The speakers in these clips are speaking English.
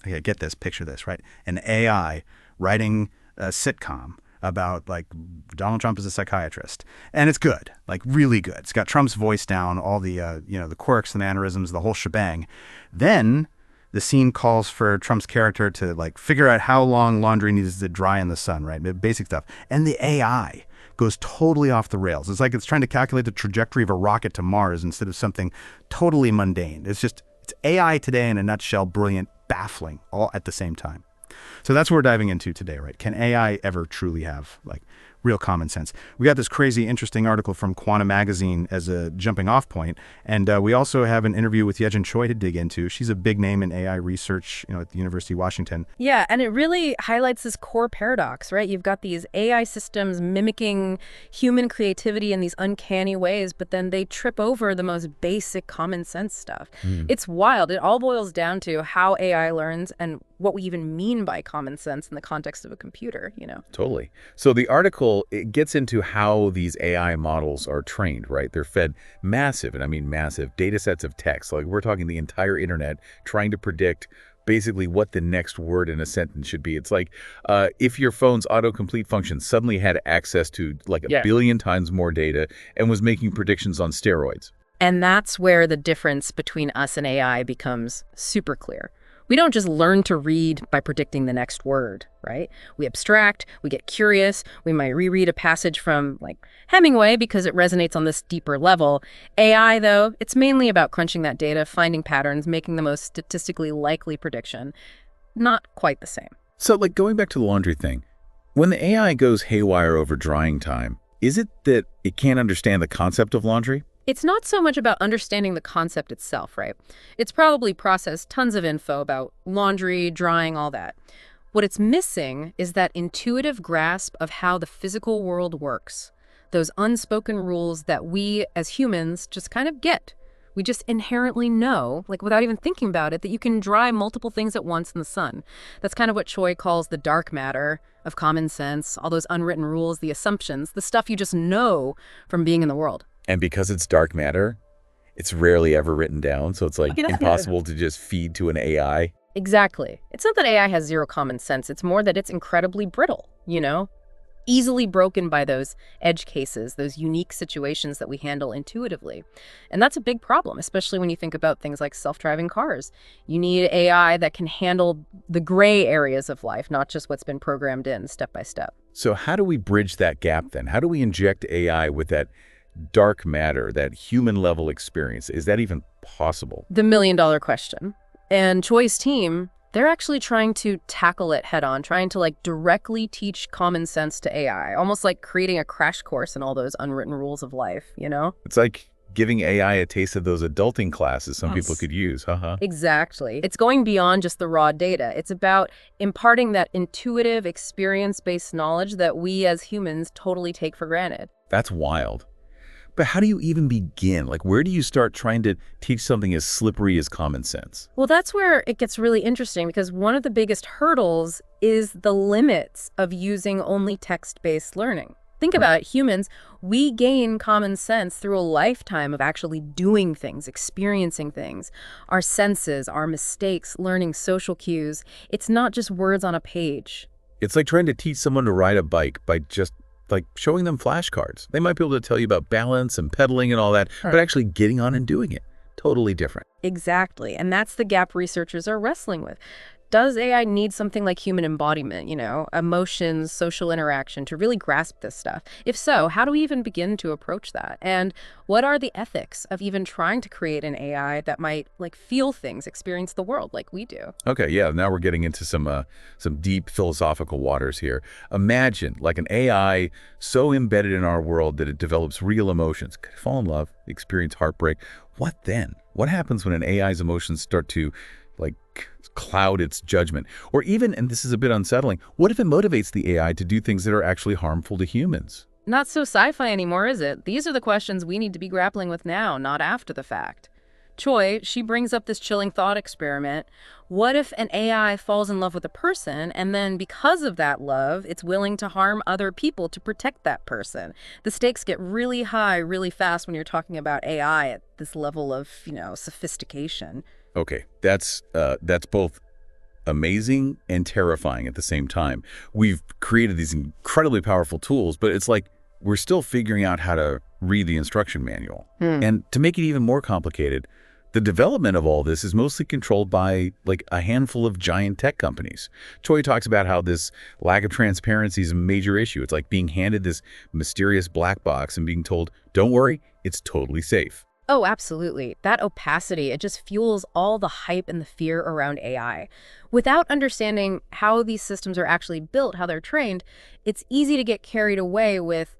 okay, get this, picture this, right? An AI writing a sitcom about like Donald Trump is a psychiatrist, and it's good, like really good. It's got Trump's voice down, all the the quirks, the mannerisms, the whole shebang. Then the scene calls for Trump's character to like figure out how long laundry needs to dry in the sun, right? Basic stuff. And the AI goes totally off the rails. It's like it's trying to calculate the trajectory of a rocket to Mars instead of something totally mundane. It's AI today in a nutshell, brilliant, baffling, all at the same time. So that's what we're diving into today, right? Can AI ever truly have like real common sense? We got this crazy interesting article from Quanta Magazine as a jumping off point. And we also have an interview with Choi to dig into. She's a big name in AI research, at the University of Washington. Yeah, and it really highlights this core paradox, right? You've got these AI systems mimicking human creativity in these uncanny ways, but then they trip over the most basic common sense stuff. It's wild. It all boils down to how AI learns and what we even mean by common sense in the context of a computer, Totally. So the article, it gets into how these AI models are trained, right? They're fed massive, and I mean massive, data sets of text. Like we're talking the entire internet trying to predict basically what the next word in a sentence should be. It's like if your phone's autocomplete function suddenly had access to like a billion times more data and was making predictions on steroids. And that's where the difference between us and AI becomes super clear. We don't just learn to read by predicting the next word, right? We abstract, we get curious, we might reread a passage from like Hemingway because it resonates on this deeper level. AI, though, it's mainly about crunching that data, finding patterns, making the most statistically likely prediction. Not quite the same. So like going back to the laundry thing, when the AI goes haywire over drying time, is it that it can't understand the concept of laundry? It's not so much about understanding the concept itself, right? It's probably processed tons of info about laundry, drying, all that. What it's missing is that intuitive grasp of how the physical world works, those unspoken rules that we as humans just kind of get. We just inherently know, like without even thinking about it, that you can dry multiple things at once in the sun. That's kind of what Choi calls the dark matter of common sense, all those unwritten rules, the assumptions, the stuff you just know from being in the world. And because it's dark matter, it's rarely ever written down. So it's like impossible to just feed to an AI. Exactly. It's not that AI has zero common sense. It's more that it's incredibly brittle, easily broken by those edge cases, those unique situations that we handle intuitively. And that's a big problem, especially when you think about things like self-driving cars. You need AI that can handle the gray areas of life, not just what's been programmed in step by step. So how do we bridge that gap then? How do we inject AI with that dark matter, that human level experience? Is that even possible? The million-dollar question. And Choi's team, they're actually trying to tackle it head on, trying to like directly teach common sense to AI, almost like creating a crash course in all those unwritten rules of life, It's like giving AI a taste of those adulting classes some people could use. Exactly. It's going beyond just the raw data. It's about imparting that intuitive, experience-based knowledge that we as humans totally take for granted. That's wild. But how do you even begin? Like, where do you start trying to teach something as slippery as common sense? Well, that's where it gets really interesting, because one of the biggest hurdles is the limits of using only text-based learning. Think about it, humans, we gain common sense through a lifetime of actually doing things, experiencing things. Our senses, our mistakes, learning social cues. It's not just words on a page. It's like trying to teach someone to ride a bike by just like showing them flashcards. They might be able to tell you about balance and pedaling and all that, but actually getting on and doing it, totally different. Exactly. And that's the gap researchers are wrestling with. Does AI need something like human embodiment, emotions, social interaction to really grasp this stuff? If so, how do we even begin to approach that? And what are the ethics of even trying to create an AI that might feel things, experience the world like we do? Okay, yeah, now we're getting into some deep philosophical waters here. Imagine like an AI so embedded in our world that it develops real emotions, could fall in love, experience heartbreak. What then? What happens when an AI's emotions start to cloud its judgment? Or even, and this is a bit unsettling, what if it motivates the AI to do things that are actually harmful to humans? Not so sci-fi anymore, is it? These are the questions we need to be grappling with now, not after the fact. Choi, she brings up this chilling thought experiment. What if an AI falls in love with a person, and then because of that love, it's willing to harm other people to protect that person? The stakes get really high really fast when you're talking about AI at this level of, sophistication. Okay, that's both amazing and terrifying at the same time. We've created these incredibly powerful tools, but it's like we're still figuring out how to read the instruction manual. And to make it even more complicated, the development of all this is mostly controlled by like a handful of giant tech companies. Choi talks about how this lack of transparency is a major issue. It's like being handed this mysterious black box and being told, don't worry, it's totally safe. Oh, absolutely. That opacity, it just fuels all the hype and the fear around AI. Without understanding how these systems are actually built, how they're trained, it's easy to get carried away with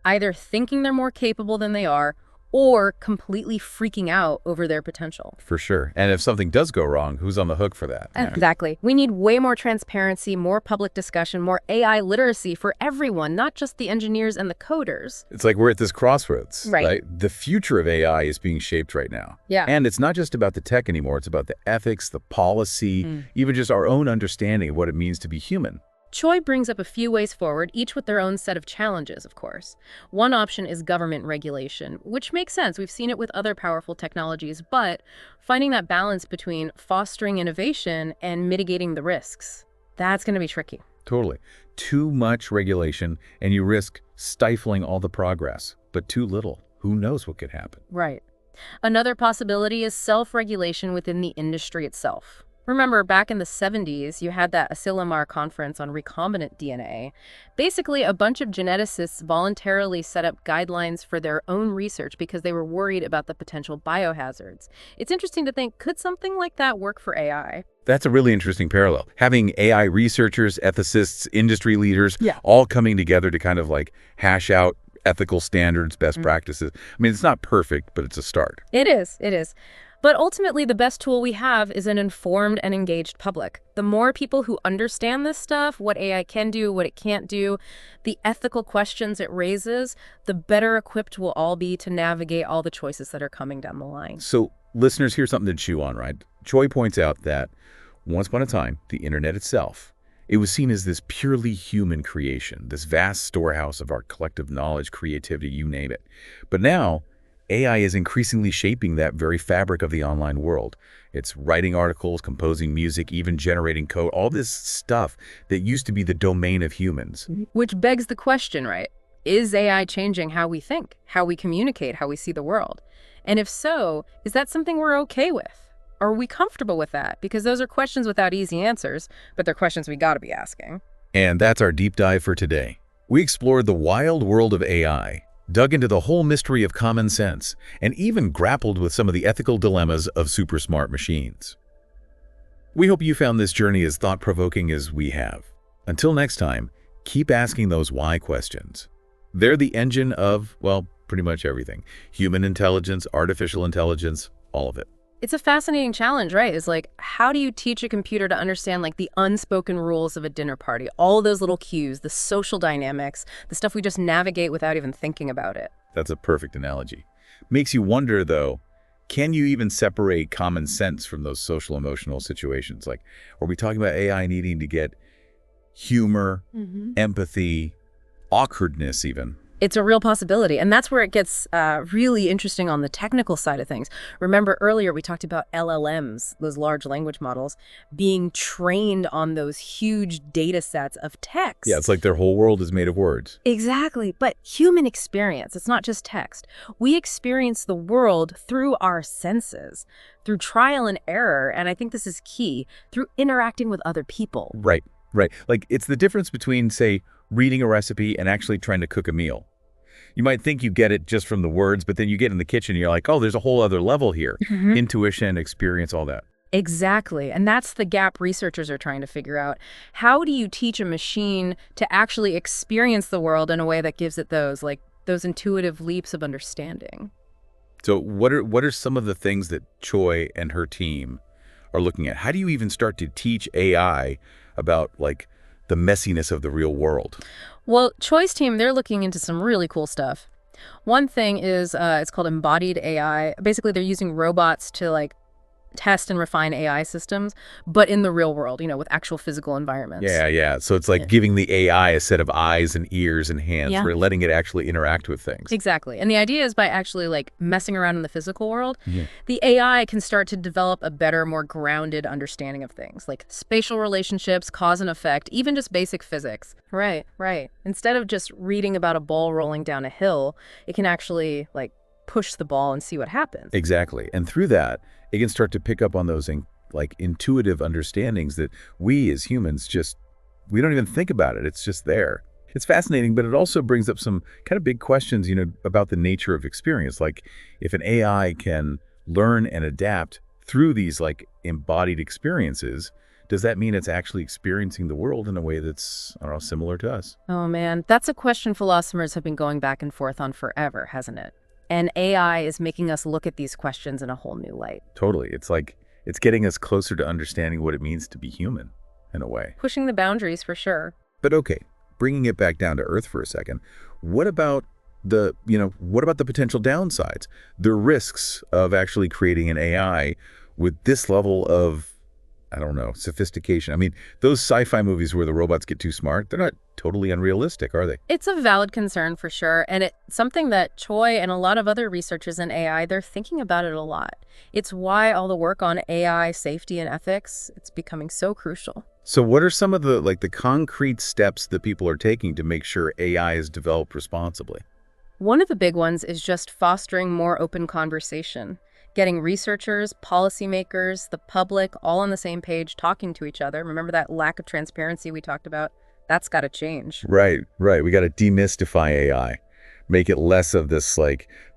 either thinking they're more capable than they are or completely freaking out over their potential. For sure. And if something does go wrong, who's on the hook for that? Exactly. We need way more transparency, more public discussion, more AI literacy for everyone, not just the engineers and the coders. It's like we're at this crossroads, Right. The future of AI is being shaped right now. Yeah. And it's not just about the tech anymore. It's about the ethics, the policy, even just our own understanding of what it means to be human. Choi brings up a few ways forward, each with their own set of challenges, of course. One option is government regulation, which makes sense. We've seen it with other powerful technologies, but finding that balance between fostering innovation and mitigating the risks, that's going to be tricky. Totally. Too much regulation, and you risk stifling all the progress. But too little. Who knows what could happen? Right. Another possibility is self-regulation within the industry itself. Remember, back in the 70s, you had that Asilomar conference on recombinant DNA. Basically, a bunch of geneticists voluntarily set up guidelines for their own research because they were worried about the potential biohazards. It's interesting to think, could something like that work for AI? That's a really interesting parallel. Having AI researchers, ethicists, industry leaders, all coming together to kind of like hash out ethical standards, best practices. I mean, it's not perfect, but it's a start. It is. It is. But ultimately, the best tool we have is an informed and engaged public. The more people who understand this stuff, what AI can do, what it can't do, the ethical questions it raises, the better equipped we'll all be to navigate all the choices that are coming down the line. So listeners, here's something to chew on, right? Choi points out that once upon a time, the internet itself, it was seen as this purely human creation, this vast storehouse of our collective knowledge, creativity, you name it. But now, AI is increasingly shaping that very fabric of the online world. It's writing articles, composing music, even generating code, all this stuff that used to be the domain of humans. Which begs the question, right? Is AI changing how we think, how we communicate, how we see the world? And if so, is that something we're okay with? Are we comfortable with that? Because those are questions without easy answers, but they're questions we gotta be asking. And that's our deep dive for today. We explored the wild world of AI, dug into the whole mystery of common sense, and even grappled with some of the ethical dilemmas of super smart machines. We hope you found this journey as thought-provoking as we have. Until next time, keep asking those why questions. They're the engine of, well, pretty much everything. Human intelligence, artificial intelligence, all of it. It's a fascinating challenge, right? It's like, how do you teach a computer to understand like the unspoken rules of a dinner party? All those little cues, the social dynamics, the stuff we just navigate without even thinking about it. That's a perfect analogy. Makes you wonder, though, can you even separate common sense from those social emotional situations? Like, are we talking about AI needing to get humor, empathy, awkwardness even? It's a real possibility. And that's where it gets really interesting on the technical side of things. Remember earlier we talked about LLMs, those large language models, being trained on those huge data sets of text. Yeah, it's like their whole world is made of words. Exactly. But human experience, it's not just text. We experience the world through our senses, through trial and error. And I think this is key, through interacting with other people. Right, right. Like it's the difference between, say, reading a recipe and actually trying to cook a meal. You might think you get it just from the words, but then you get in the kitchen and you're like, oh, there's a whole other level here. Intuition, experience, all that. Exactly. And that's the gap researchers are trying to figure out. How do you teach a machine to actually experience the world in a way that gives it those intuitive leaps of understanding? So what are some of the things that Choi and her team are looking at? How do you even start to teach AI about like the messiness of the real world? Well, Choi's team, they're looking into some really cool stuff. One thing is it's called embodied AI. Basically, they're using robots to like test and refine AI systems, but in the real world, with actual physical environments. Yeah, yeah. So it's like giving the AI a set of eyes and ears and hands. Yeah. We're letting it actually interact with things. Exactly. And the idea is by actually messing around in the physical world, Yeah. the AI can start to develop a better, more grounded understanding of things like spatial relationships, cause and effect, even just basic physics. Right, right. Instead of just reading about a ball rolling down a hill, it can actually push the ball and see what happens. Exactly. And through that, it can start to pick up on those intuitive understandings that we as humans we don't even think about it. It's just there. It's fascinating, but it also brings up some kind of big questions, about the nature of experience. Like if an AI can learn and adapt through these embodied experiences, does that mean it's actually experiencing the world in a way that's, I don't know, similar to us? Oh man, that's a question philosophers have been going back and forth on forever, hasn't it? And AI is making us look at these questions in a whole new light. Totally. It's getting us closer to understanding what it means to be human in a way. Pushing the boundaries for sure. But okay, bringing it back down to earth for a second, what about the potential downsides, the risks of actually creating an AI with this level of, I don't know, sophistication? I mean, those sci-fi movies where the robots get too smart, they're not totally unrealistic, are they? It's a valid concern for sure, and it's something that Choi and a lot of other researchers in AI, they're thinking about it a lot. It's why all the work on AI safety and ethics, it's becoming so crucial. So what are some of the concrete steps that people are taking to make sure AI is developed responsibly? One of the big ones is just fostering more open conversation. Getting researchers, policymakers, the public all on the same page talking to each other. Remember that lack of transparency we talked about? That's got to change. Right. We got to demystify AI, make it less of this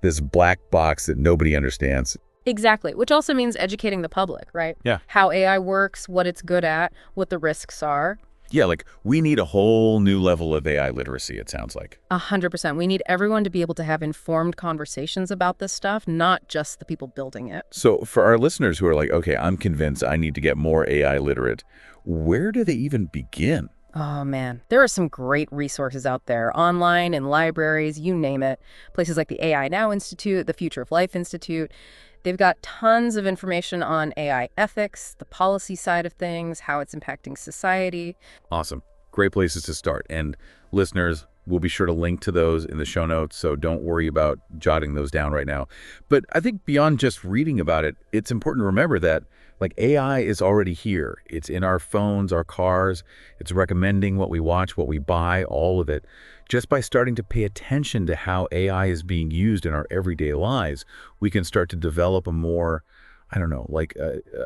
this black box that nobody understands. Exactly, which also means educating the public, right? Yeah. How AI works, what it's good at, what the risks are. Yeah, we need a whole new level of AI literacy, it sounds like. 100%. We need everyone to be able to have informed conversations about this stuff, not just the people building it. So for our listeners who are okay, I'm convinced I need to get more AI literate, where do they even begin? Oh, man. There are some great resources out there, online, in libraries, you name it. Places like the AI Now Institute, the Future of Life Institute. They've got tons of information on AI ethics, the policy side of things, how it's impacting society. Awesome. Great places to start. And listeners, we'll be sure to link to those in the show notes, so don't worry about jotting those down right now. But I think beyond just reading about it, it's important to remember that AI is already here. It's in our phones, our cars. It's recommending what we watch, what we buy, all of it. Just by starting to pay attention to how AI is being used in our everyday lives, we can start to develop a more, I don't know,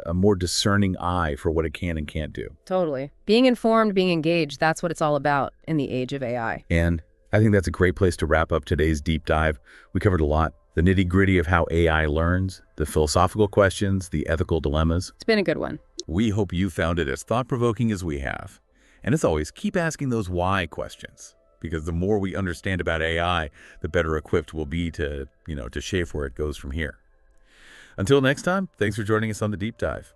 a more discerning eye for what it can and can't do. Totally. Being informed, being engaged, that's what it's all about in the age of AI. And I think that's a great place to wrap up today's deep dive. We covered a lot. The nitty-gritty of how AI learns, the philosophical questions, the ethical dilemmas. It's been a good one. We hope you found it as thought-provoking as we have. And as always, keep asking those why questions, because the more we understand about AI, the better equipped we'll be to shape where it goes from here. Until next time, thanks for joining us on the Deep Dive.